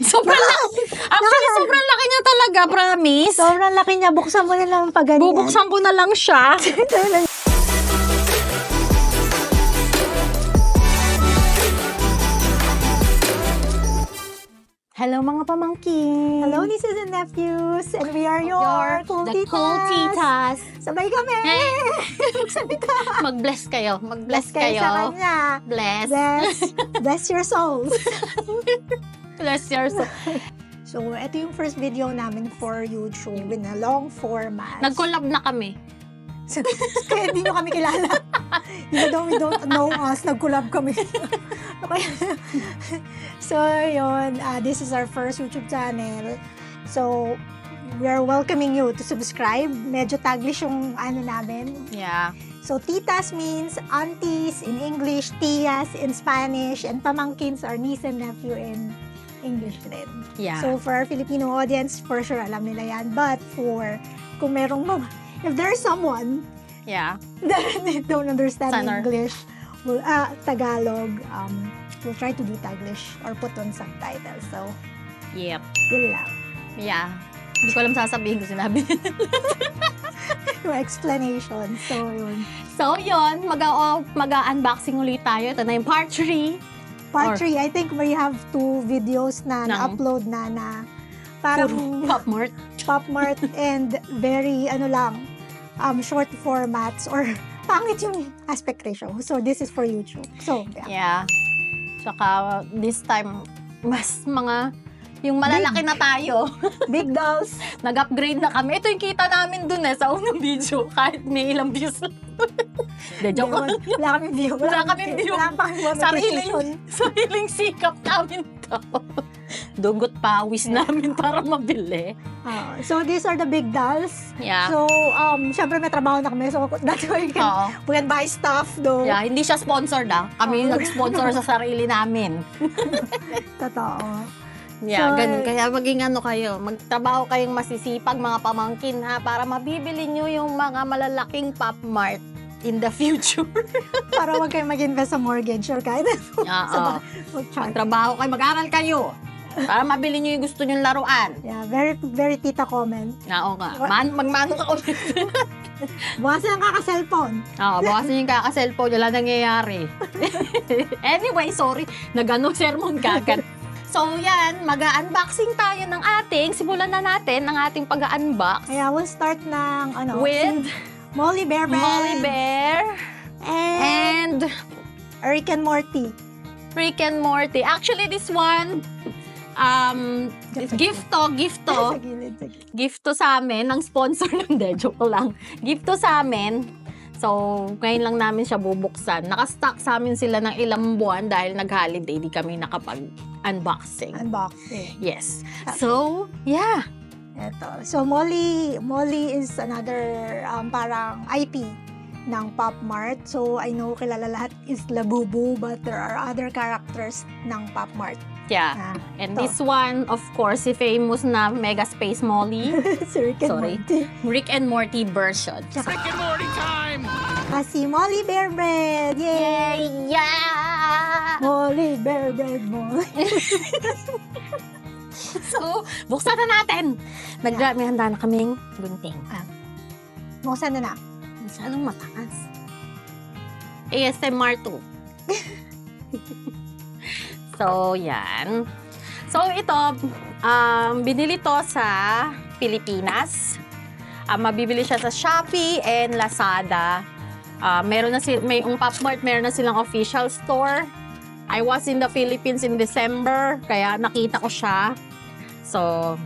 Sobrang laki. Actually, sobrang laki niya talaga, promise. Sobrang laki niya. Buksan mo na lang pag ganyan. Bubuksan ko na lang siya. Hello mga pamangkin! Hello, nieces and nephews! And we are your cool the titas! cool titas. Sabay kami! Sabi ka! Mag-bless kayo. Mag-bless Kayo sa kayo. kanya! Bless. Bless your souls! Bless your soul. So, ito yung first video namin for YouTube in a long format. Nag-collab na kami. Kaya hindi nyo kami kilala. Even though we don't know us, nag-collab kami. Okay. So, yun. This is our first YouTube channel. So, we are welcoming you to subscribe. Medyo taglish yung ano namin. Yeah. So, titas means aunties in English, tias in Spanish, and pamangkins are niece and nephew in English din. Yeah. So, for our Filipino audience, for sure, alam nila yan. But for, kung merong if there's someone Yeah. that don't understand Sana. English, Tagalog, we'll try to do Taglish or put on subtitles. So, Yep. yun lang. Yeah. Hindi ko alam sasabihin ko sinabi. Yung explanation. So, yun. So, yun. Mag-unboxing ulit tayo. Ito na yung part 3. Part 3, I think we have 2 videos na na-upload na parang Pop Mart. Pop Mart and very, short formats or pangit yung aspect ratio. So, this is for YouTube. So, yeah. Yeah. Tsaka, this time, mas yung malalaki na tayo. Big dolls. Nag-upgrade na kami. Ito yung kita namin dun sa unang video. Kahit may ilang views lang. De, joke lang. Wala kami view. Wala kaming view. Wala pa kami Sariling sikap namin to. Dugot pawis namin para mabili. So, these are the big dolls. Yeah. So, syempre may trabaho na kami. So, that's why we can buy stuff, though. Yeah, hindi siya sponsored Kami nag-sponsor sa sarili namin. Totoo. Yeah, So, ganun. Kaya maging kayo. Magtrabaho kayong masisipag mga pamangkin para mabibili nyo yung mga malalaking Pop Mart in the future. Para wag kayong mag-invest sa mortgage or kahit Oo. mag-chart. Magtrabaho kayo, mag-aral kayo. Para mabili nyo yung gusto nyong laruan. Yeah, very, very tita comment. Oo nga. Magmano ka ulit. Bukas ang kaka-cellphone. Oo, bawasan yung kaka-cellphone. Wala nangyayari. Anyway, sorry. Sermon kagad. So, yan. Mag-unboxing tayo ng simulan na natin ang ating pag-unbox. Kaya we'll start ng, With Molly Bear Brand. Molly Bear and Rick and Morty. Rick and Morty. Actually, this one, gift to. Sa gilid. Gift to sa amin, ng sponsor ng joke lang. Gift to sa amin. So, ngayon lang namin siya bubuksan. Nakastock sa amin sila ng ilang buwan dahil nag-holiday, di kami nakapag-unboxing. Unboxing. Yes. So, yeah. Eto. So, Molly is another parang IP ng Pop Mart. So, I know kilala lahat is Labubu, but there are other characters ng Pop Mart. Yeah. And this one, of course, si famous na Mega Space Molly. Si Rick and Morty. Rick and Morty version. Rick and Morty time! Si Molly Bear Bread! Yay! Yeah! Molly Bear Bread, Molly. So, buksan na natin! May handa na kaming gunting. Buksan na na. Masyadong mataas. ASMR 2. So, yan. So, ito, binili to sa Pilipinas. Mabibili siya sa Shopee and Lazada. Meron na may Pop Mart, meron na silang official store. I was in the Philippines in December, kaya nakita ko siya. So,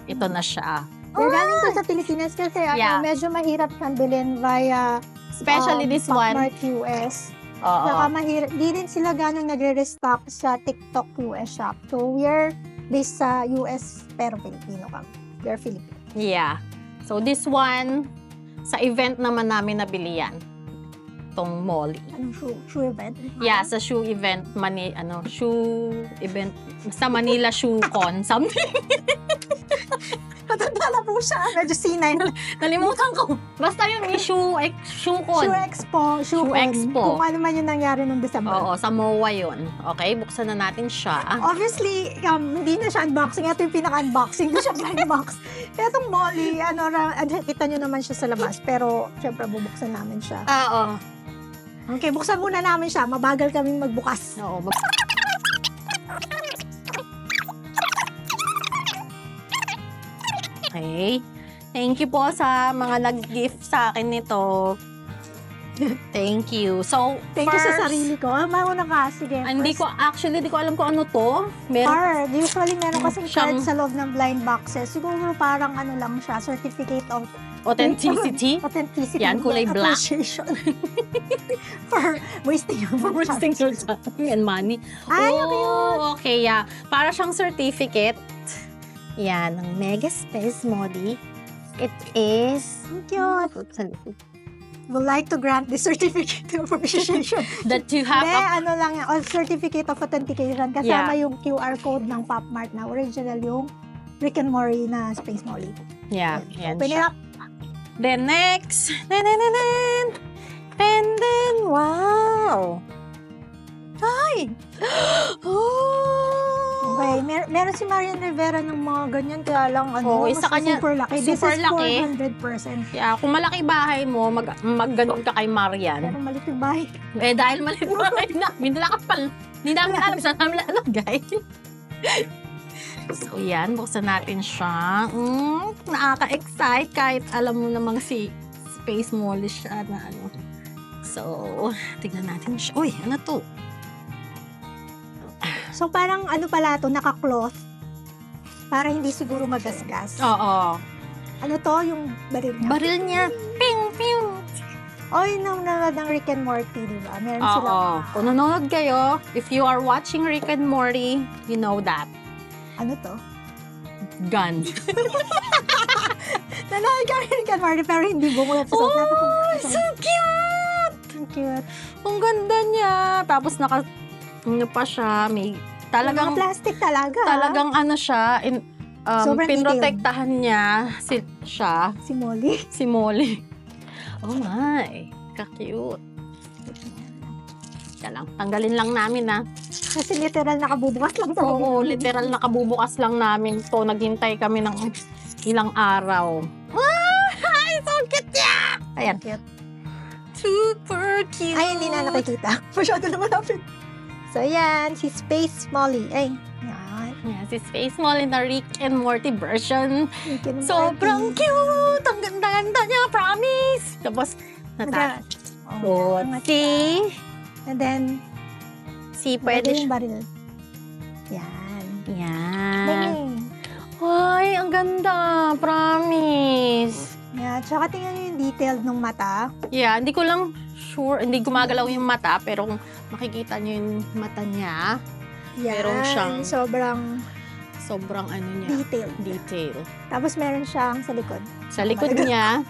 ito na siya. Galing to sa Pilipinas kasi medyo mahirap siyang bilhin via Especially this Pop one. Mart US. Oo. Saka mahirap, di din sila ganong nagre-restock sa TikTok US shop. So, we're based sa US pero Filipino kami. We're Filipino. Yeah. So, this one, sa event naman namin nabili yan. Itong Molly. Anong shoe event? Yeah, sa shoe event, shoe event, sa Manila Shoe Con, something. Matanda na po siya. Medyo senile. Nalimutan ko. Basta yung Shoe-Con. Shoe Expo. Shoe Expo. Kung ano man yung nangyari nung December. Oo, sa MOA yun. Okay, buksan na natin siya. Obviously, hindi na siya unboxing. Ito yung pinaka-unboxing. Hindi siya blind box. Itong Molly, kita nyo naman siya sa labas. Pero, syempre, bubuksan namin siya. Oo. Okay, buksan muna namin siya. Mabagal kaming magbukas. Oo. Okay. Thank you po sa mga nag-gift sa akin nito. Thank you. So, Thank you sa first, sarili ko. Mauna ka. Sige. Hindi ko alam kung ano to. Card. Usually, meron kasing card Siyang- sa loob ng blind boxes. Siguro parang ano lang siya, certificate of Authenticity. authenticity. Yan, kulay black. Appreciation. For wasting your For wasting your time and money. Ay, oh, okay, yeah. Para siyang certificate. Yan, ng Mega Space Modi. It is... Ang cute. Would like to grant the certificate of appreciation. That you have Hindi, a... ano lang yan, or certificate of authentication. Kasama yung QR code ng PopMart na original yung Rick and Morty na Space Molly. Yeah, yan Open it siya. up. Then next, and then, wow! Ay! Oh! Okay, meron si Marian Rivera ng mga ganyan, kaya lang Oo, mas sa kanya, super laki. This super is laki. 400%. Yeah, kung malaki bahay mo, magganon ka kay Marian. Pero maliit yung bahay. Eh, dahil maliit bahay namin, hindi namin alam saan namin lalagay. So, yan, buksan natin siya. Nakaka-excite kahit alam mo namang si Space Molly siya na ano. So, tignan natin siya. Uy, ano to? So parang ano pala to, naka-cloth. Para hindi siguro magasgas. Oo. Ano to, yung baril niya? Baril niya. Ping, ping. O, yun ang nanonood ng Rick and Morty, di ba? Meron Oo. sila. Kung nanonood kayo, if you are watching Rick and Morty, you know that. Ano to? Gun. Nanonood kami Rick and Morty, pero hindi buong episode. Oh, so cute! Ang cute. Ang ganda niya. Tapos ano pa siya, may Talagang talagang plastic talaga. talagang ano siya, Sobrang pinrotektahan niya siya, Si Molly. si Molly. Oh my, ka-cute. Teka lang, tanggalin lang namin na. Kasi literal nakabubukas lang talaga. Oo, literal nakabubukas lang namin to. Naghintay kami ng ilang araw. Ah, so cute niya! Ayan. Cute. Super cute. Ay, hindi na nakikita. Masyado na malapit. So, yan. Si Space Molly. Ay, yan. Yeah, si Space Molly na Rick and Morty version. Rick and Sobrang Morty. cute! Ang ganda-ganda niya, promise! Tapos, Oh, si and then, pwede yung siya. baril. Yan. Yan. Bang! Ay, ang ganda, promise. Yan. Tsaka tingnan nyo yung detailed ng mata. Yeah, hindi ko lang sure, hindi gumagalaw yung mata, pero kung makikita niyo yung mata niya, Yan. Meron siyang- sobrang ano niya, detailed. detail. Tapos meron siyang sa likod. Sa likod niya,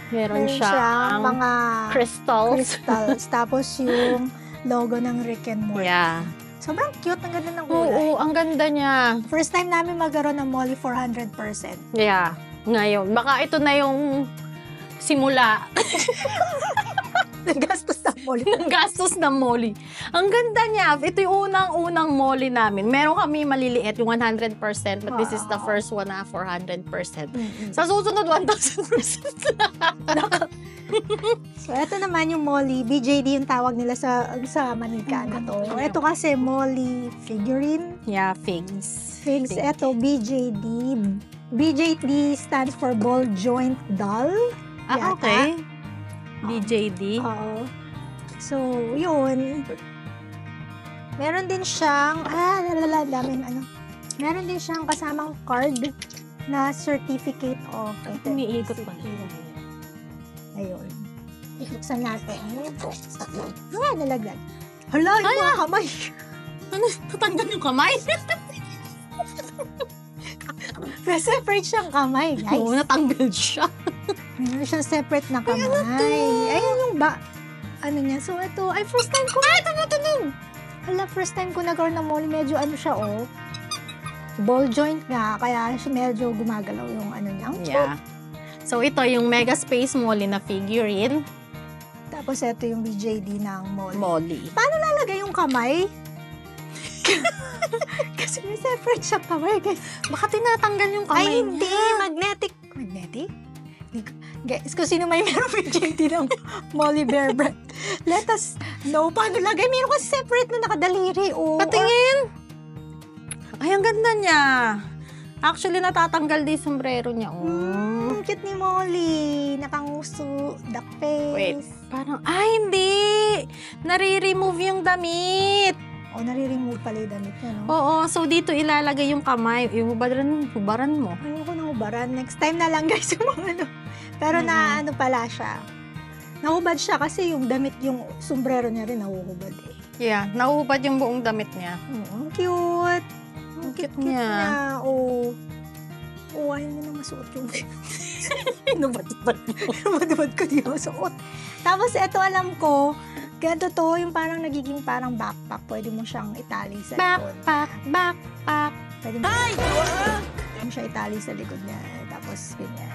meron siyang mga crystals. crystals. Tapos yung logo ng Rick and Morty. Yeah. Sobrang cute. Ang ganda ng kulay. Oo, ang ganda niya. First time namin magkaroon ng Molly 400%. Yeah. Ngayon, baka ito na yung simula Nagastos na Molly. ng gastos ng Molly. Ang ganda niya. Ito yung unang-unang Molly namin. Meron kami maliliit, yung 100%, but this is the Wow. first one na 400%. Sa susunod, 1,000% na. So, ito naman yung Molly. BJD yung tawag nila sa Manika na to. Ito kasi Molly figurine. Yeah, figs. Figs. Ito, BJD. BJD stands for Ball Joint Doll. Ah, Yata. okay. BJD. Oo. So, yun. Meron din siyang, meron din siyang kasamang card na certificate of Umiikot pa. Ayun. Ibuksan natin. Nalaglag. Hala, yung mga kamay. Ano? Tatanggal yung kamay? May separate siyang kamay, guys. Oo, natanggal siya. Meron siyang separate na kamay. Ayun yung ano niya. So, ito, ay, first time ko. Ay, tunog! Hala, first time ko nagkaroon ng Molly. Medyo ano siya, oh. ball joint nga, kaya medyo gumagalaw yung ano niya. Yeah. So, ito yung Mega Space Molly na figurine. Tapos ito yung BJD ng Molly. Molly. Lalagay yung kamay. Kasi may separate siya kamay, guys. Baka tinatanggal yung kamay Ay, hindi. niya. Magnetic. Magnetic? Guys, kung sino may meron BJD ng Molly Bear Brand, let us know paano lagay. Meron kasi separate na nakadaliri. Oh, Patingin! Ay, ang ganda niya. Actually, natatanggal din yung sombrero niya. Oh. Cute ni Molly. Nakanguso. Duck face. Wait. Parang, hindi! Nare-remove yung damit. O, nare-remove pala yung damit niya, no? Oo, so dito ilalagay yung kamay. Yung hubaran mo. Ayoko nang ubaran. Next time na lang, guys, yung mga ano. Pero na ano pala siya. Nahubad siya kasi yung damit, yung sombrero niya rin nahuhubad eh. Yeah, nahuhubad yung buong damit niya. Ang cute. Ang cute Cute niya. na. Oh. Oh, ayaw mo na masuot yung Nubad-bad mo. Madabad ko di masuot. Tapos ito alam ko, ganito to, yung parang nagiging parang backpack. Pwede mo siyang itali sa likod. Backpack. Pwede mo siya itali sa likod niya. Tapos ganyan.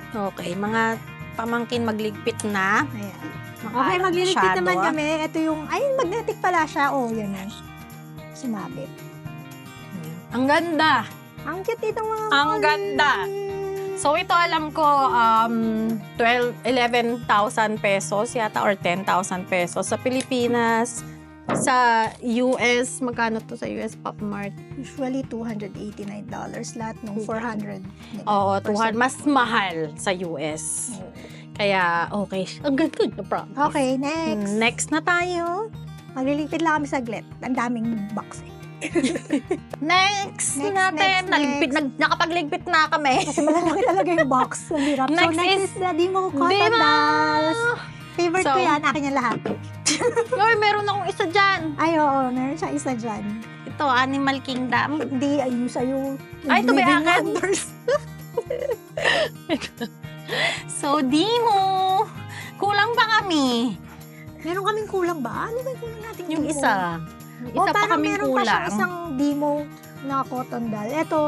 Okay, mga pamangkin magligpit na. Ayan. Okay, magliligpit naman kami. Ito yung, ay, magnetic pala siya. Oh, yan na. Sumabit. Ang ganda. Ang cute itong mga Ang Molly. ganda. So, ito alam ko, 11,000 pesos yata or 10,000 pesos. Sa Pilipinas, sa US, magkano to sa US Pop Mart? Usually, $289 lahat nung 400. Oo, 200. Mas mahal sa US. Kaya, okay. Ang ganda na promise. Okay, next. Next na tayo. Maglilipid lang kami saglit. Ang daming box eh. Next natin. next. Nakapagligpit na kami. Kasi malalaki talaga yung box. Ang hirap. Next so, next is is the Dimo Cotton Dimo! Dolls. Favorite So, ko yan. Akin yan lahat. Lord, meron akong isa dyan. Ay, oo. Meron siya isa dyan. Ito, Animal Kingdom. Hindi, ayun sa'yo. Ay, ito ba Living akin? Wonders. So, Dimo. Kulang pa kami. Meron kaming kulang ba? Ano ba yung kulang natin? Yung Dimo? isa. Yung isa pa parang kaming meron pa siyang kulang. isang Dimo na cotton doll. Ito,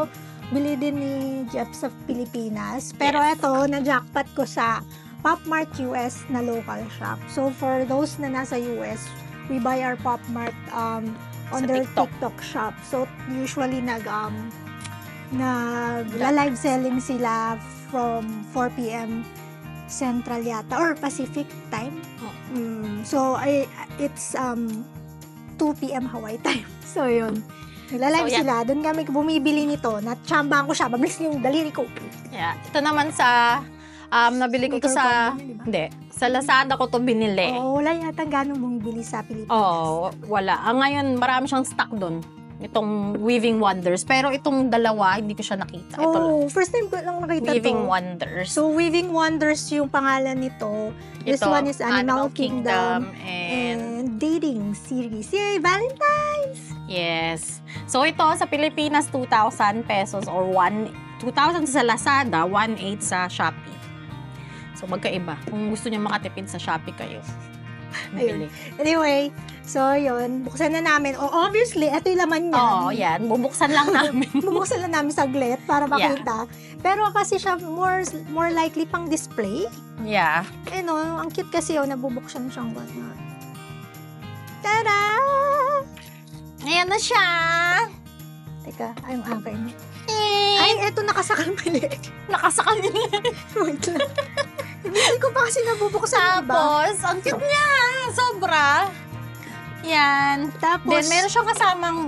bili din ni Jeff sa Pilipinas. Pero ito, na-jackpot ko sa Pop Mart US na local shop. So, for those na nasa US, we buy our Pop Mart on Sa their TikTok. TikTok shop. So, usually live selling sila from 4 p.m. Central yata or Pacific time. So, it's 2 p.m. Hawaii time. So, yun. Nagla-live So, yeah. sila. Doon kami bumibili nito. Natsambahan ko siya. Mabilis yung daliri ko. Yeah. Ito naman sa, nabili ko to sa, Diba? hindi, sa Lazada ko to binili. Oo, wala yata gano'ng bumibili sa Pilipinas. Oo, wala. Ngayon, marami siyang stock doon. Itong Weaving Wonders. Pero itong dalawa, hindi ko siya nakita. Ito lang. First time ko lang nakita Weaving to. Wonders. So, Weaving Wonders yung pangalan nito. This Ito, one is Animal Kingdom. and And dating series. Yay, Valentine's! yes. So ito sa Pilipinas 2,000 pesos or 2,000 sa Lazada, 1,800 sa Shopee. So magkaiba. Kung gusto niyo makatipid sa Shopee kayo. Bili. Anyway, so yun. Buksan na namin. Obviously, ito yung laman niya. Oo, yan. Bubuksan lang namin. Bubuksan lang namin saglit para makita. Pero kasi siya more likely pang display. Yeah. Eh no, ang cute kasi yun, nabubuksan siyang gano'n. Tada! Ayan na siya. Teka, ay, yung akin. Ay, Ay, eto nakasakal mali. nakasakal niya. Wait lang. Hindi ko pa kasi nabubuksan, diba? Tapos, ang cute niya. Sobra. Yan. Tapos, Then, meron siyang kasamang,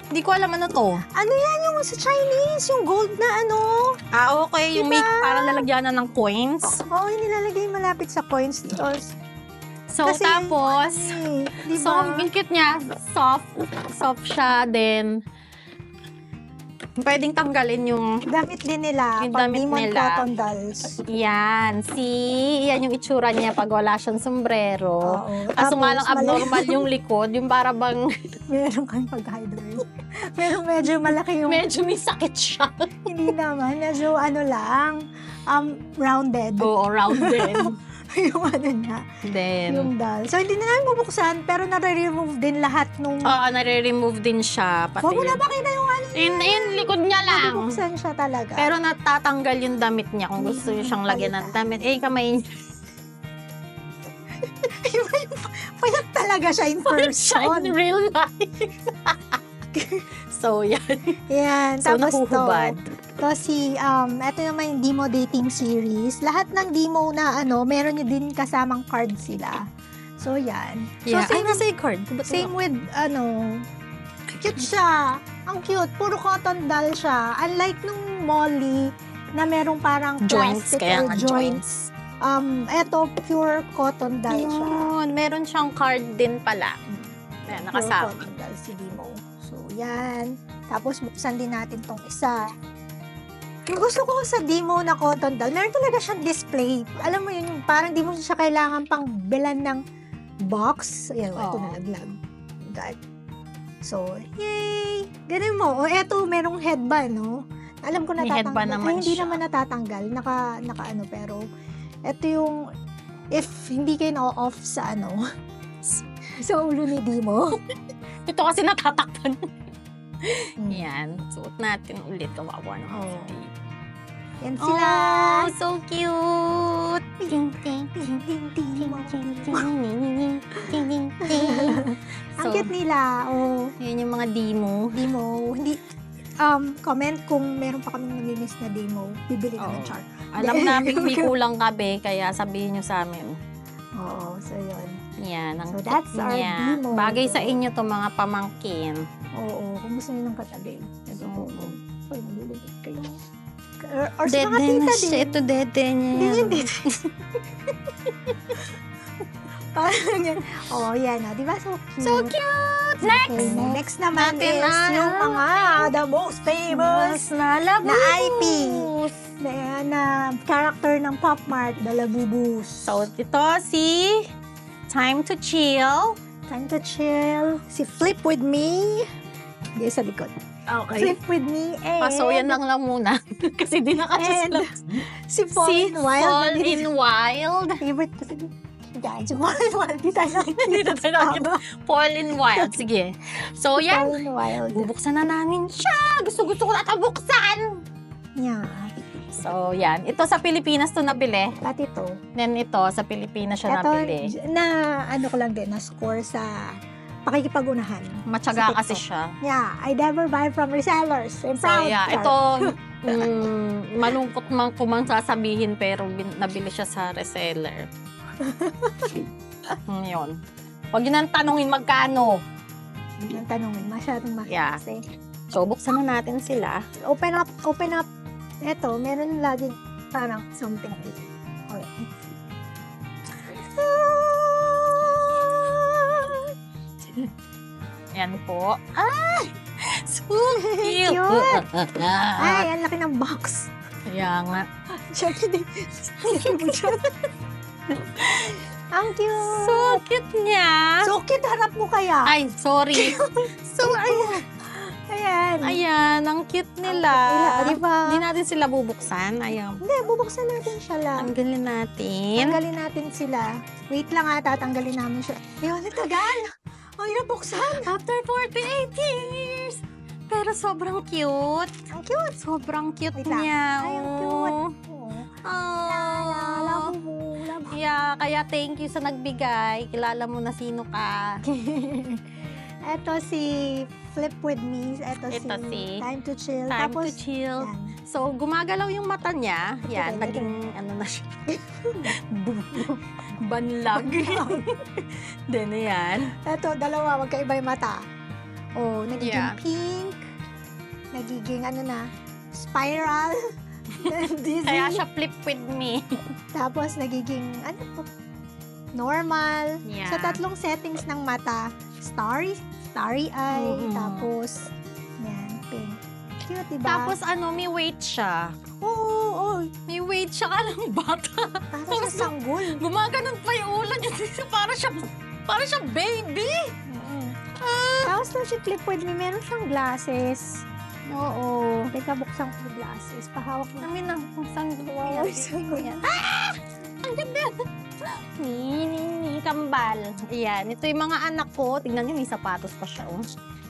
hindi ko alam ano to. ano yan yung sa Chinese? Yung gold na ano? Okay. Yung Diba? make para lalagyan na ng coins. Oo, yung nilalagay malapit sa coins. So, tapos, Diba? so, ang cute niya, soft siya, then, pwedeng tanggalin yung, Damit din nila. Yung Pag damit Demon nila. Cotton Dolls. yan, yan yung itsura niya pag wala siyang sombrero. Oo. Kaso nga lang Tapos, abnormal yung likod, yung para bang, Meron kang pag-hide. Pero medyo malaki yung... medyo may sakit siya. Hindi naman. Medyo ano lang. Rounded. Oo, rounded. yung ano niya. Then, Yung doll. So, hindi na namin bubuksan. Pero nare-remove din lahat nung... nare-remove din siya. Pati Huwag mo na pakita yung Yung likod niya lang. Bubuksan siya talaga. Pero natatanggal yung damit niya kung gusto niyo siyang lagyan ng damit. Eh, kamay niya. Payat talaga siya in Siya in person. real life. So, yan. Yan. So, Tapos nahuhubad. to si, ito naman yung Demo Dating Series. Lahat ng demo na meron nyo din kasamang card sila. So, yan. So, Yeah. Ay, same, nasa yung card. same with, cute siya. Ang cute. Puro cotton doll siya. Unlike nung Molly, na merong parang Joints, plastic kaya or nga joints. Eto, pure cotton doll siya. Yun. Meron siyang card din pala. Ayan, Pure nakasama. cotton doll si Demo. So, yan. Tapos, buksan din natin tong isa. Yung gusto ko sa Demo na cotton doll, meron talaga siyang display. Alam mo yun, yung parang di mo siya kailangan pang bilan ng box. Ayan, ito Oo. nalaglag. God. So, yay! Ganun mo. O, eto, merong headband, no? Alam ko May natatanggal. headband naman Ay, hindi siya. naman natatanggal. Naka pero, eto yung, if hindi kayo na-off sa sa ulo ni Demo. Ito kasi natatakpan. Mm. Yan. Suot natin ulit. Kawawa naman Oo. si Dave. Yan sila. Oh, so cute! Ting, ting, ting, ting, ting, Demo. Ang So, cute nila. Oh, yun yung mga demo. Demo. Hindi, comment kung meron pa kaming namimiss na demo. Bibili namin, Oo. Char. Alam namin may kulang kabe, kaya sabihin nyo sa amin. Oo, so yun. Yan, ang So, that's cute our niya. demo. Bagay sa inyo to mga pamangkin. Oo, kung gusto nyo ng katabi. Ito po. Oo. Pag nalulugod kayo. Or sa mga Dede na tita siya. din. Ito dede niya. Hindi, hindi. Parang yan. Oh, yan. Oh. Di ba? So cute. So cute! Next! Okay, next naman Natin is ang- yung mga the most famous na labus. na IP. Na character ng Pop Mart, the Labubus. So, ito si Time to Chill. Time to chill. Si Flip with Me. Hindi, sa likod. Okay. Flip with Me. And So, yan lang muna. Kasi di na kasi And si Fall si in Wild. Fall in Wild. Favorite ko si Guys, si Fall in Wild. Di tayo Dito tayo nakikita. Fall in Wild. Sige. So, yan. Fall in Wild. Bubuksan na namin siya. Gusto ko na ito buksan. Yeah. So, yan. Ito sa Pilipinas to nabili. At ito. Then ito, sa Pilipinas siya Ito, nabili. ko lang din, na-score sa pakikipag-unahan. Matyaga sa kasi TikTok. siya. Yeah, I never buy from resellers. I'm So, proud. yeah. Char. Ito, malungkot man kumang sasabihin, pero nabili siya sa reseller. Yun. Huwag yun ang tanongin magkano. Ang tanongin, masyadong mahal Yeah. kasi. So, buksan na natin sila. Open up. Eto, meron laging parang something. Okay. Yan po. Ay! So cute! Cute! Ay, ang laki ng box. Kaya nga. Siya, hindi. Ang cute. So cute niya. So cute, harap mo kaya. Ay, sorry. So, ayan. Ayan. Ayan, ang cute nila. Di ba? Hindi natin sila bubuksan. Ayan. Hindi, bubuksan natin siya lang. Tanggalin natin. Tanggalin natin sila. Wait lang tatanggalin namin siya. Ayun, ang tagal. Ang hirap buksan. After 48 years. Pero sobrang cute. Ang cute. Sobrang cute Wait lang. niya. Ay, ang cute. Oh. Oh. Love mo. Yeah, kaya thank you sa nagbigay. Kilala mo na sino ka. Eto si Flip with Me. Eto Ito si Time to Chill. Time Tapos, to chill. yan. So, gumagalaw yung mata niya. Yan, Ito, naging ano na siya. Banlag. Then, yan. Eto, dalawa. Magkaiba yung mata. Oh, nagiging Yeah. pink. Nagiging spiral. Dizzy. Kaya siya flip with me. Tapos nagiging, normal. Yeah. Sa tatlong settings ng mata, starry eye, Mhm. tapos, yan, pink. Cute, diba? Tapos may weight siya. oo, May weight siya ka ng bata. para sa sanggol. Gumaganon pa yung ulo niya. Para siya baby. Tapos nung si Clip with Me, meron siyang glasses. Oo. Teka, buksan ko yung glasses. Pahawak mo. Kami na kung saan Wow, sanggol. Ang ganda. Ni kambal. Ayan, ito yung mga anak ko. Tignan niyo, may sapatos pa siya. Oh.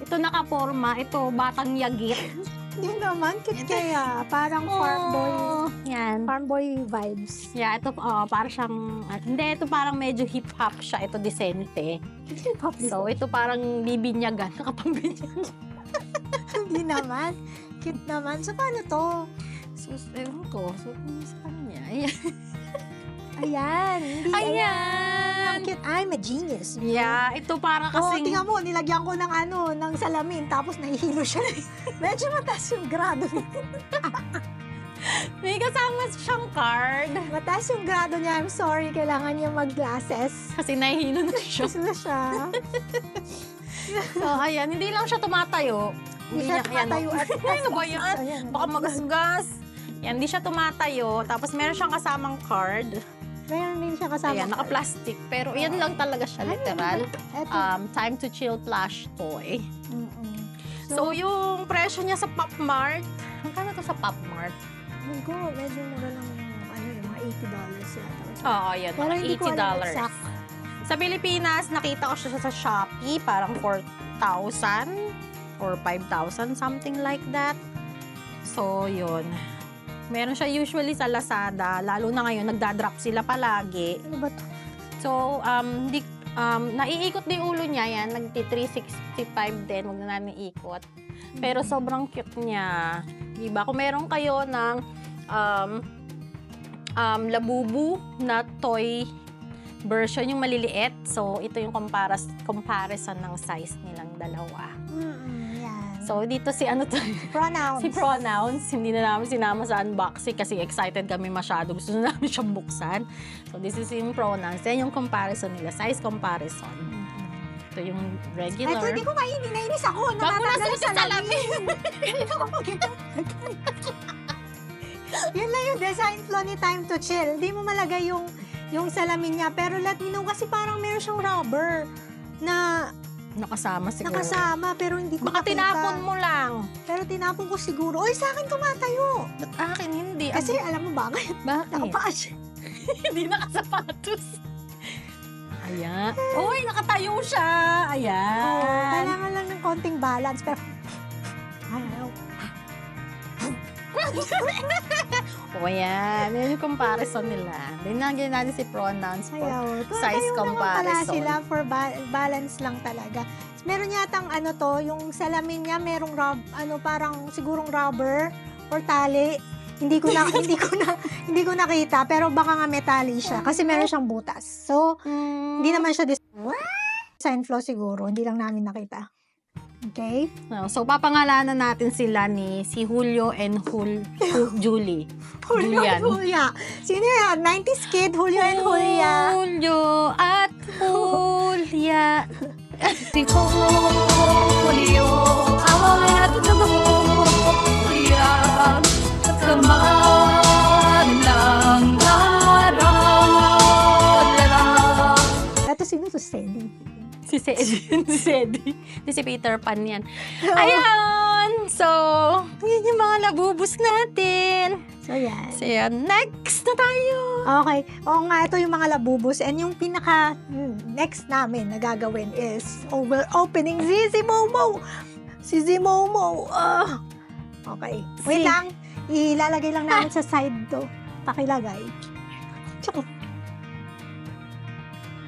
Ito nakaporma, ito batang yagit. Hindi naman, cute kaya. Parang farm boy. Yan. Farm boy vibes. Yeah, ito parang siyang, hindi, ito parang medyo hip-hop siya. Ito decente. So, ito parang bibinyagan. Nakapambinyag. Hindi naman. Cute naman. So, paano to? So, ewan ko. So, sa kanya. Ayan. Ayan. Hindi, Ayan. Ang cute. I'm a genius. Yeah, ito parang Oo, kasing... tingnan mo, nilagyan ko ng ng salamin, tapos nahihilo siya. Medyo mataas yung grado. May kasama siyang card. Mataas yung grado niya. I'm sorry, kailangan niya mag-glasses. Kasi nahihilo na siya. Gusto siya. So, ayan. Hindi lang siya tumatayo. Hindi siya tumatayo at Ano ba yan? Ayan. Baka magasgas. Yan, hindi siya tumatayo. Tapos meron siyang kasamang card. Meron din siya kasama. Ayan, naka-plastic. Pero yan lang talaga siya, literal. Eto. Time to chill plush toy. Mm-mm. So, yung presyo niya sa Pop Mart, ang kano to sa Pop Mart? Ko, medyo mura lang yung mga $80 yata. Oo, yan, Pero mga hindi ko alam $80. exact. Sa Pilipinas, nakita ko siya sa Shopee, parang 4,000 or 5,000, something like that. So, yun. Meron siya usually sa Lazada, lalo na ngayon, nagda-drop sila palagi. Ano ba to? So, naiikot din ulo niya yan, nagti-365 din, wag na namin ikot. Pero sobrang cute niya. Diba? Kung meron kayo ng Labubu na toy version, yung maliliit, so ito yung comparison ng size nilang dalawa. Yan. So, dito si ano to? Pronouns. Si Pronouns. Hindi na namin sinama sa unboxing kasi excited kami masyado. Gusto na namin siyang buksan. So, this is yung Pronouns. Yan yung comparison nila. Size comparison. Ito yung regular. Ito, hindi ko nainis ako. Wag mo na Natatanggal suot yung salamin. Yun lang yung design flaw ni Time to Chill. Hindi mo malagay yung salamin niya. Pero let me know kasi parang meron siyang rubber na Nakasama siguro. nakasama pero hindi ko Baka nakita. tinapon mo lang. Pero tinapon ko siguro. Oy, sa akin tumatayo. Ba't akin hindi? Kasi alam mo bakit? Bakit? Nakapaa siya. Hindi nakasapatos. Ayan. Uy, nakatayo siya. Ayan. Kailangan lang ng konting balance. Pero, ayaw. O, ayan. Yan yung comparison nila. Dinagyan natin si Pronouns for Ayaw. size Tayo naman pala comparison. sila for balance lang talaga. Meron yatang yung salamin niya, merong parang sigurong rubber or tali. Hindi ko nakita, pero baka nga metali siya kasi meron siyang butas. So, hindi naman siya design flaw siguro, hindi lang namin nakita. Okay? So, papangalanan natin sila ni si Julio and Julie. Julio Julian. and Julia. Sino yan? 90s kid, Julio and Julia. Julio at Julia. Si Julio, awet ng Julia, kaman lang araw. Ito sino to? Steady. Si Sedi. Si Peter Pan yan. Ayan! So, yun yung mga labubus natin. So, yan. So, yan. Next na tayo. Okay. Oo nga, ito yung mga labubus. And yung next namin na gagawin is, we're opening Zizi Momo. Zizi Momo. Okay. Wait lang. Ilalagay lang namin sa side to. Pakilagay. Tsaka.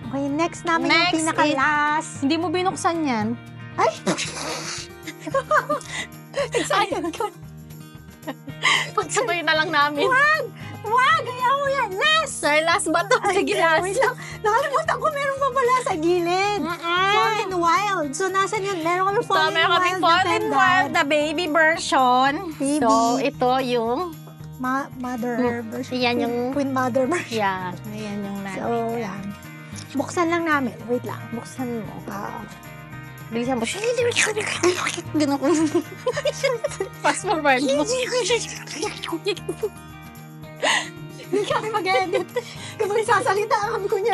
Okay, next namin Next yung pinaka-last. Hindi mo binuksan yan. Ay! Excited ko. Pagsabay na lang namin. Wag! Ayaw mo yan! Last! Sorry, last ba to? Sige, last. Wait lang. Nakalimutan ko, meron pa pala sa gilid. Fallen Wild. So, nasan yun? Meron kami So, meron kaming Fallen Wild, the baby version. Baby. So, ito yung... Mother version. Yan yung... Queen Mother version. Yeah, ayan yung natin. So, yan. Buksan lang namin. Wait lang. Buksan mo. Bilisan mo. Ganun ko. Fast forward mo. Hindi kami mag-edit. Kapag sasalita kami ko niya.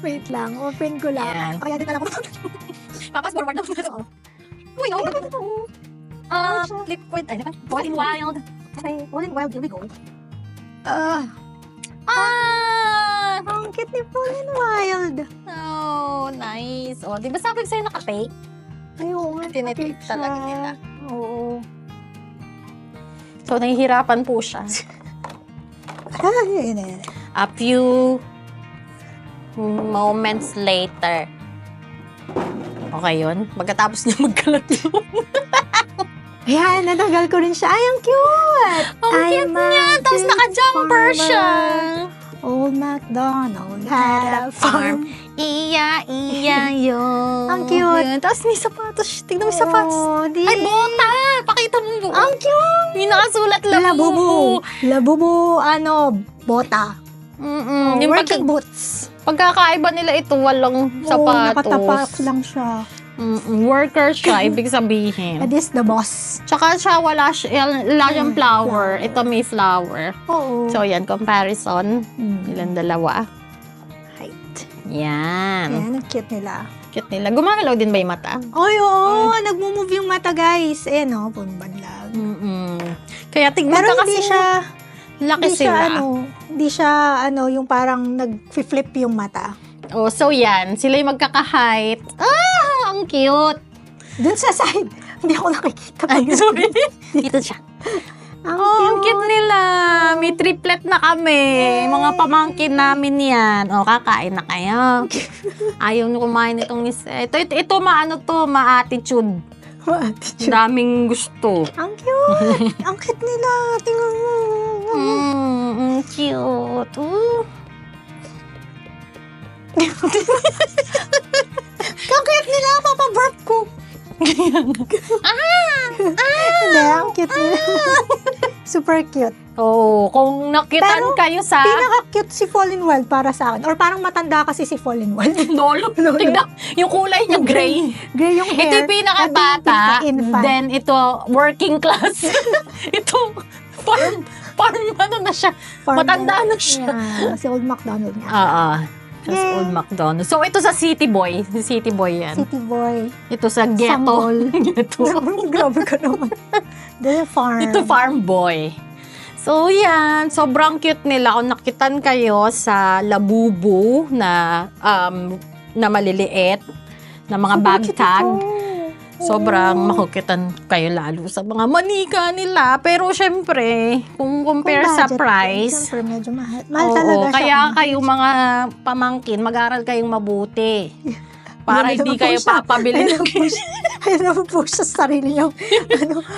Wait lang. Open ko lang. Yan. Kaya din alam ko. Fast forward na po ito. Uy, no. Liquid. Ay, Fallen Wild. Okay. Fallen Wild. Here we go. Ang cute ni Fallen Wild. Oh, nice. O, di ba sabi ko sa'yo naka-take? Ayun, Tinitake cute talaga siya. nila. Oo. So, nahihirapan po siya. Ayun. A few moments later. Okay yun? Pagkatapos niya magkalat yun. Ayan, natanggal ko rin siya. Ay, ang cute! Ang cute niya! Tapos naka-jumper siya. Old MacDonald had a farm. Iya, yun. Ang cute. Yun. Tapos may sapatos siya. Tignan mo yung sapatos. Oh, di. Ay, bota! Pakita mo buo. Ang cute! May nakasulat Labubu. labubu. Labubu, bota. Mm-mm. Yung Yung working boots. pagkakaiba nila ito, walang Oo, sapatos. nakatapak lang siya. Worker siya, ibig sabihin. That is the boss. Tsaka siya, wala siyang flower. flower. Ito may flower. Oo. So, yan, comparison. Mm. Ilang dalawa. Height. Yan. Ayan, ang cute nila. Cute nila. Gumagalaw din ba yung mata? Ay, oo. Nagmo-move yung mata, guys. Eh, no? Punbanlag. Kaya tignan Pero ka hindi kasi siya, laki hindi siya, sila. hindi siya, yung parang nag-flip yung mata. Oh, so yan. Sila yung magkaka-height. Ah, ang cute. Dun sa side, hindi ako nakikita. Ay, sorry. Dito siya. Ang cute nila. May triplet na kami. Mga pamangkin namin yan. O, kakain na kayo. Ayaw nyo kumain itong isa. Ito ma-attitude. Attitude. Daming gusto. Ang cute. Ang cute nila. Tingnan mo. Ang cute. Ang cute nila. Papaburp ko. Hindi, ang cute nila. Super cute. Oh, kung nakitan Pero, kayo sa... Pinaka-cute si Fallen Wild para sa akin. Or parang matanda kasi si Fallen Wild. Lolo. Tignan, yung kulay niya gray. Gray yung hair. Ito yung pinakabata, Pinaka-infant. then ito, working class. Ito, farm ano na siya. Farmer. Matanda na siya. Yeah, si Old MacDonald nga. That's Yeah. Old MacDonald. So, ito sa City Boy. City Boy yan. City boy. Ito sa ghetto. Sanggol. Ghetto. Grabe ka naman. The farm. Ito farm boy. So, yan. Sobrang cute nila. Kung nakitan kayo sa labubu na maliliit, na mga Super bag cute tag, ito. sobrang makukitan kayo lalo sa mga manika nila. Pero, syempre, kung compare Kung sa budget, price, Siyempre, medyo mahal. Mahal oo, talaga siya. kaya kayo mga pamangkin, mag-aral kayong mabuti. Para Ayun hindi naman po kayo siya. papabili ng Ayun naman po siya sa sarili niyang,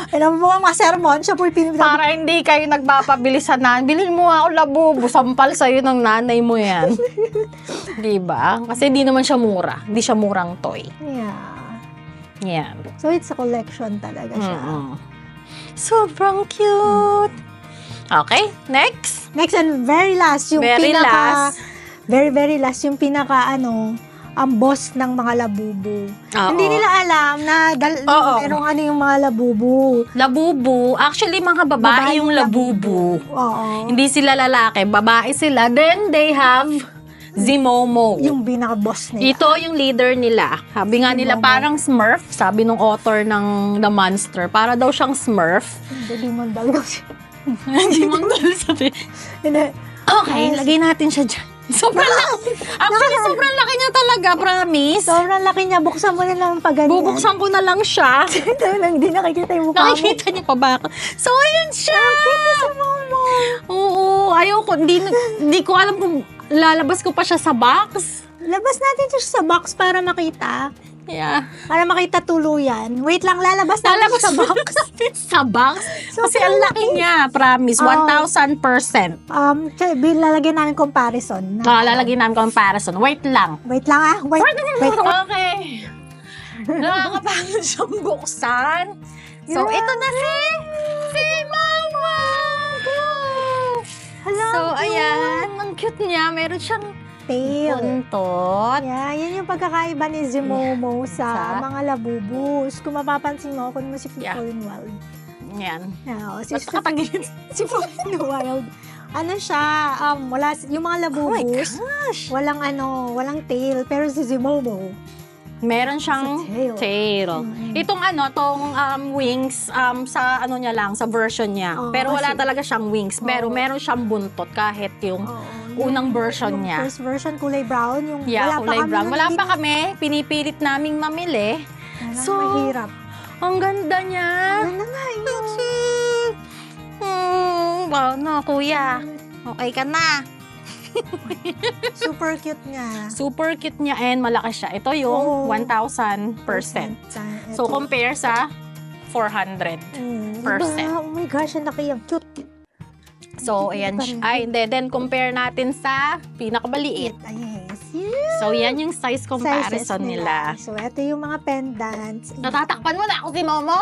ayun naman po mga sermon, siya po yung pinipinag. para hindi kayo nagpapabili sa nan. Bilhin mo ako labubo, sampal sa'yo ng nanay mo yan. Diba? Kasi hindi naman siya mura. Hindi siya murang toy. Yeah. Yan. So, it's a collection talaga siya. Sobrang cute. Okay, next. Next and very last, yung Very last. very, very last, yung pinaka, ang boss ng mga labubu. Oo. Hindi nila alam na Oo. merong ano yung mga labubu. Labubu. Actually, mga babae yung labubu. Oo. Hindi sila lalaki. Babae sila. Then, they have Zimomo. Yung pinaka-boss nila. Ito yung leader nila. Sabi nga nila Zimomo. parang Smurf. Sabi nung author ng The Monster. Para daw siyang Smurf. Hindi mo dalaw siya. Hindi mo sabi. Hindi. Okay, Yes. lagay natin siya dyan. Sobrang laki. Actually, sobrang laki niya talaga, promise. Sobrang laki niya. Buksan mo na lang pag ganyan. Bubuksan ko na lang siya. Hindi nakikita yung mukha mo. Nakikita niyo pa ba ako? So, ayan siya! Oo, ayaw ko. Hindi ko alam kung lalabas ko pa siya sa box. Labas natin siya sa box para makita. Yeah. Para makita tuluyan. Wait lang, lalabas natin Lalabas sa box. sa box? Kasi ang laki niya, promise. 1,000%. Lalagyan namin comparison. Lalagyan namin comparison. Wait lang. Wait lang Wait. Okay. Nakakapagod siyang buksan. So, Yeah. ito na si Mama! Hello. So, ayan. Ang cute niya. Meron siyang Tail. buntot. Yeah, yan yung pagkakaiba ni Zimomo sa mga labubus. Kung mapapansin mo, kung mo si Yeah. Fallen Wild. Yan. Yeah, si, Tapos nakatagilid. si Fallen Wild. Ano siya, wala, yung mga Oh my labubus, gosh! walang tail. Pero si Zimomo, Meron siyang Sa tail. tail. Itong tong wings, sa niya lang, sa version niya. Oo, pero wala kasi- talaga siyang wings. Pero Oo. meron siyang buntot kahit yung unang version yung niya. first version, kulay brown. Yung Yeah, kulay brown. nun, Wala hindi- pa kami. Pinipilit naming mamili. Alam, So, mahirap. Ang ganda niya. Ano nga yun? Wow, no, kuya. Okay ka na. Super cute niya. Super cute niya and malaki siya. Ito yung 1,000%. So, compare sa 400. percent. Diba? Oh my gosh, ang laki yung cute. So, ayan siya. Ay, hindi. Then, compare natin sa pinakamaliit. Yes. So, yan yung size comparison Sizes nila. So, ito yung mga pendants. Natatakpan mo na ako si Momo.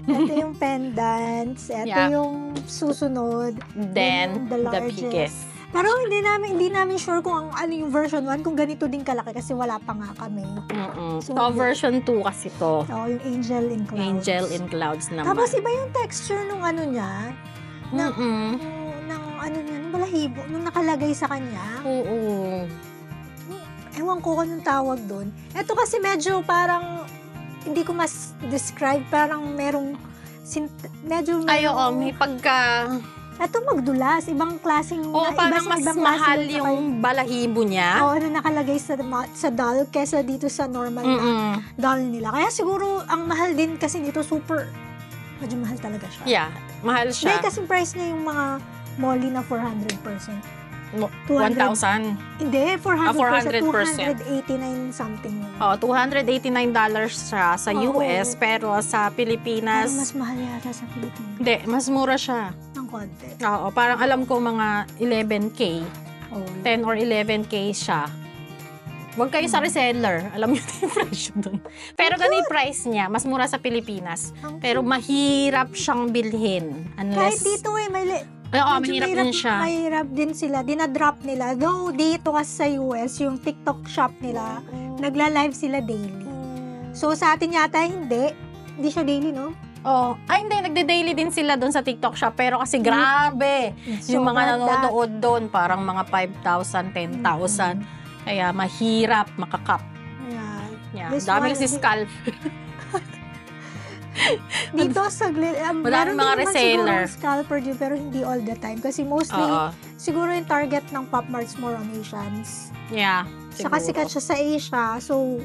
Ito yung pendants. Ito Yeah. yung susunod. Then, the the largest. biggest. Pero hindi namin sure kung ano yung version 1, kung ganito din kalaki kasi wala pa nga kami. So, So, version 2 kasi to. Oo, yung Angel in Clouds. Angel in Clouds naman. Tapos iba yung texture nung ano niya, Mm-mm. ng ano niya, nung balahibo, nung nakalagay sa kanya. Oo. Ewan ko anong tawag doon. Ito kasi medyo parang, hindi ko mas describe, parang merong, medyo Ay, oo, may pagka... Ito magdulas, ibang klaseng, Oo, parang iba sa mas ibang mahal klase yung balahibo niya. Oo, na nakalagay sa doll kesa dito sa normal na Mm-mm. doll nila. Kaya siguro, ang mahal din kasi dito, medyo mahal talaga siya. Yeah, mahal Hindi, siya. kasing price niya yung mga Molly na 400%. 1,000. Hindi, 400%. 400%. 289 something. Oh, $289 siya sa Oo. US, pero sa Pero Pilipinas, mas mahal yata sa Pilipinas. hindi, mas mura siya. Ng konti. Oo, parang alam ko mga 11K, Oh. 10 or 11K siya. Huwag kayo sa reseller. Alam niyo na yung presyo dun. Pero ganun yung price niya. Mas mura sa Pilipinas. Pero mahirap siyang bilhin. kahit Unless... dito Oo, medyo mahirap din siya. Mahirap din sila. Dinadrop nila. Though dito kasi sa US, yung TikTok shop nila, nagla-live sila daily. So sa atin yata hindi. Hindi siya daily, no? Oh, ay hindi, nagde-daily din sila doon sa TikTok shop. Pero kasi grabe. Yung mga nanonood doon, parang mga 5,000, 10,000. Kaya mahirap makakap. Ayan. Yeah. This Daming one, si scalp. Dito sa Madaming meron mga din naman reseller. siguro scalper dyan, pero hindi all the time. Kasi mostly, Oo. siguro yung target ng Pop Mart's more on Asians. Yeah. Saka siguro. sikat siya sa Asia. So,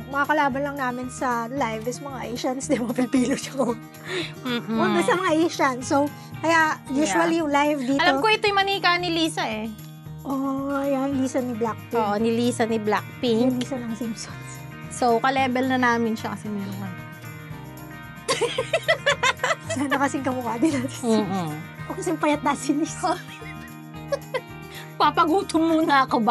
mga kalaban lang namin sa live is mga Asians. Di ba? Pilipino siya ko. Basta mga Asians. So, kaya usually yung live dito. Alam ko ito yung manika ni Lisa eh. Oh, yan. Lisa ni Blackpink. Oo, ni Lisa ni Yung Blackpink. Lisa ng Simpsons. So, ka-level na namin siya kasi meron ka. Sana kasing kamukha din natin. O kasing payat na si Lisa. Papagutom muna ako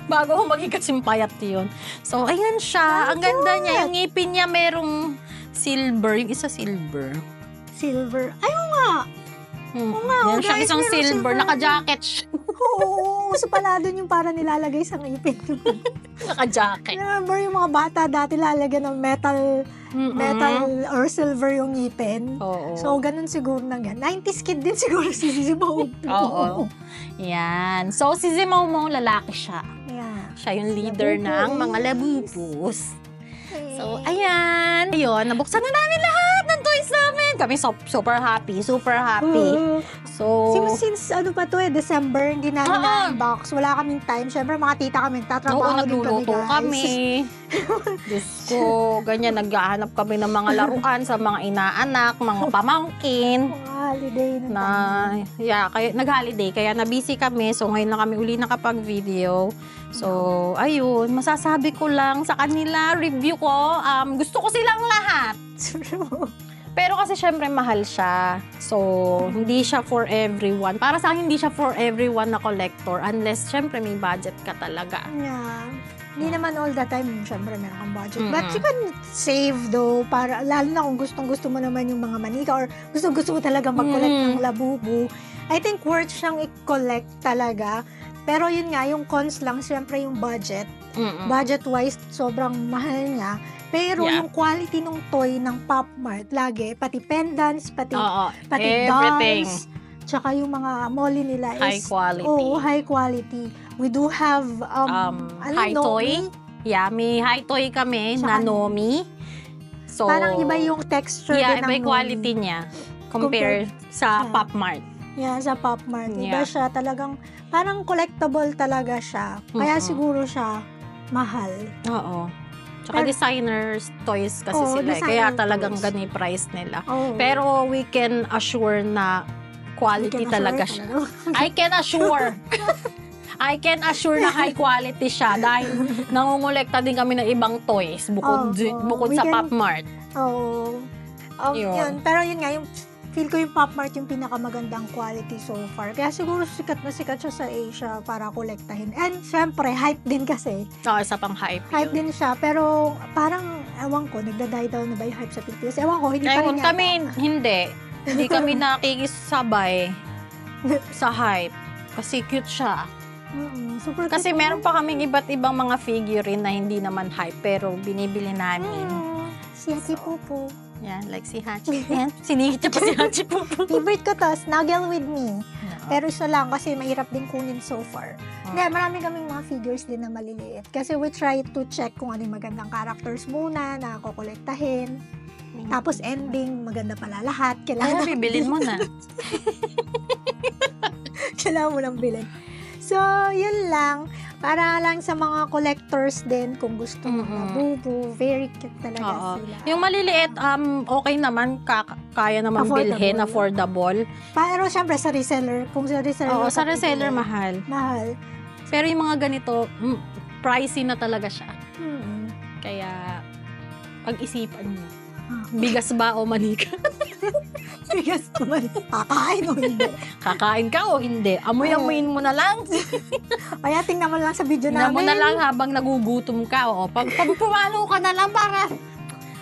bago ako maging kasimpayat yun. So, ayan siya. Ang ganda niya. Yung ngipin niya merong silver. Yung isa silver. Silver. Ay, oo nga. Yan siya, guys, isang merong silver. silver. Naka-jacket siya. Oo, uso pala doon yung para nilalagay sa ngipin. Naka-jacket. Remember yung mga bata dati lalagyan ng metal or silver yung ngipin? Oo. So, ganun siguro na yan. 90s kid din siguro si Zibo. Oo. Yan. So, si Zimomo, lalaki siya. Yeah. Siya yung leader ng mga labubus. So, ayan. Ayun, nabuksan na namin lahat ng toys namin. Kami super happy, super happy. So, Since ano pa to December, hindi namin na-unbox. Wala kaming time. Siyempre, mga tita kami, oo, tatrabaho din kami, nagluluto guys. kami. Diyos ko, ganyan, naghahanap kami ng mga laruan sa mga inaanak, mga pamangkin. Mga holiday na Kaya nag-holiday, kaya na-busy kami. So, ngayon lang kami uli nakapag-video. So, ayun, masasabi ko lang sa kanila, review ko, gusto ko silang lahat. Pero kasi syempre mahal siya. So, hindi siya for everyone. Para sa akin, hindi siya for everyone na collector unless syempre may budget ka talaga. Yeah. Hindi naman all the time, syempre meron kang budget. But you can save though, para, lalo na kung gustong-gusto mo naman yung mga manika or gustong-gusto mo talaga mag-collect ng labubu. I think worth siyang i-collect talaga. Pero yun nga, yung cons lang, syempre yung budget. Budget-wise, sobrang mahal niya. Pero yung quality ng toy ng Pop Mart, lagi, pati pendants, pati everything. dolls, tsaka yung mga molly nila is High quality. high quality. We do have high toy. Yeah, may high toy kami na Nomi. So, parang iba yung texture yeah, din ng iba yung quality niya compare sa Pop Mart. Yan, sa Pop Mart. Iba Yeah. siya, talagang, parang collectible talaga siya. Kaya siguro siya mahal. Oo. Tsaka Pero- designers toys kasi Oo, sila. Kaya designer talagang toys. gani price nila. Oh, Pero we can assure na quality talaga siya. I can assure. I can assure na high quality siya dahil nangungulekta din kami ng ibang toys bukod, bukod we sa can- Pop Mart. Oo. Yun. Yun. Pero yun nga, yung feel ko yung Pop Mart yung pinakamagandang quality so far. Kaya siguro sikat na sikat siya sa Asia para kolektahin. And syempre, hype din kasi. Oo, isa pang hype Hype yun. din siya. Pero parang, ewan ko, nagda-die down na ba yung hype sa Pilipinas? Ewan ko, hindi pa rin Ayun, yata. kami, hindi. Hindi kami nakikisabay sa hype. Kasi cute siya. Super Kasi cute. meron pa kaming iba't ibang mga figurine na hindi naman hype pero binibili namin. Si Hachi Pupu. Yan, like si Hachi. Yan, sinihit niya pa si Hachi Pupu. Favorite ko to, Snuggle With Me. Pero isa lang kasi mahirap din kunin so far. Hindi, marami kaming mga figures din na maliliit. Kasi we try to check kung ano yung magandang characters muna na kukolektahin. Tapos ending, maganda pala lahat. Oo, Kailangan, bibilin mo na. kailangan mo lang bilhin. So, yun lang. Para lang sa mga collectors din, kung gusto mo na bubu, very cute talaga Oo. sila. Yung maliliit, okay naman, kaya naman Affordable. bilhin, affordable. Pero syempre sa reseller, kung sa reseller, Oo, sa ka reseller bibili, mahal. mahal. Pero yung mga ganito, pricey na talaga siya. Mm. Kaya, pag-isipan niyo. Ah. Bigas ba o manika? Bigas naman. Kakain o hindi. Kakain ka o hindi? Amoy-amoyin mo na lang. Kaya tingnan mo lang sa video Tingnan mo namin. na lang habang nagugutom ka. O, pag pumalo ka na lang para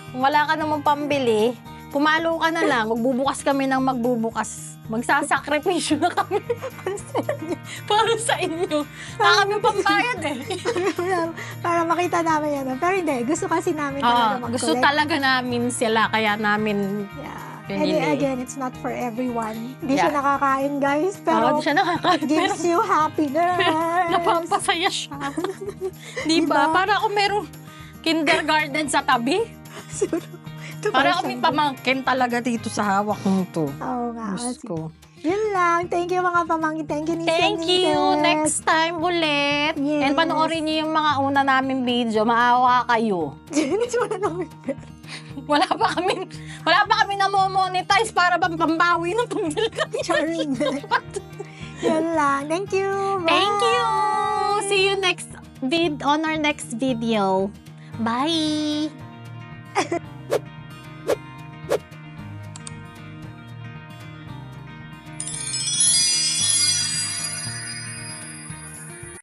kung wala ka namang pambili, pumalo ka na lang. Magbubukas kami ng magbubukas. Magsasakripisyo na kami para sa inyo. Wala kami pambayad eh. Para makita namin yan. Pero hindi, gusto kasi namin Oo, talaga mag-collect. gusto talaga namin sila, kaya namin Yeah. pinili. And again, it's not for everyone. Hindi Yeah. siya nakakain, guys. Pero di siya nakakain. Pero gives you happiness. napapasaya siya. Di Diba? ba? Para kung merong kindergarten sa tabi. Para kami pamangkin talaga dito sa hawak mo to. Oo nga. Diyos Kasi, ko. yun lang. Thank you mga pamangkin. Thank you, Nisa. Thank you! Next time ulit. Yes. And panoorin niyo yung mga una namin video. Maawa kayo. Wala pa kami na-monetize para bang pambawi ng pambili kami. Charing. Yun lang. Thank you. Bye. Thank you! See you on our next video. Bye!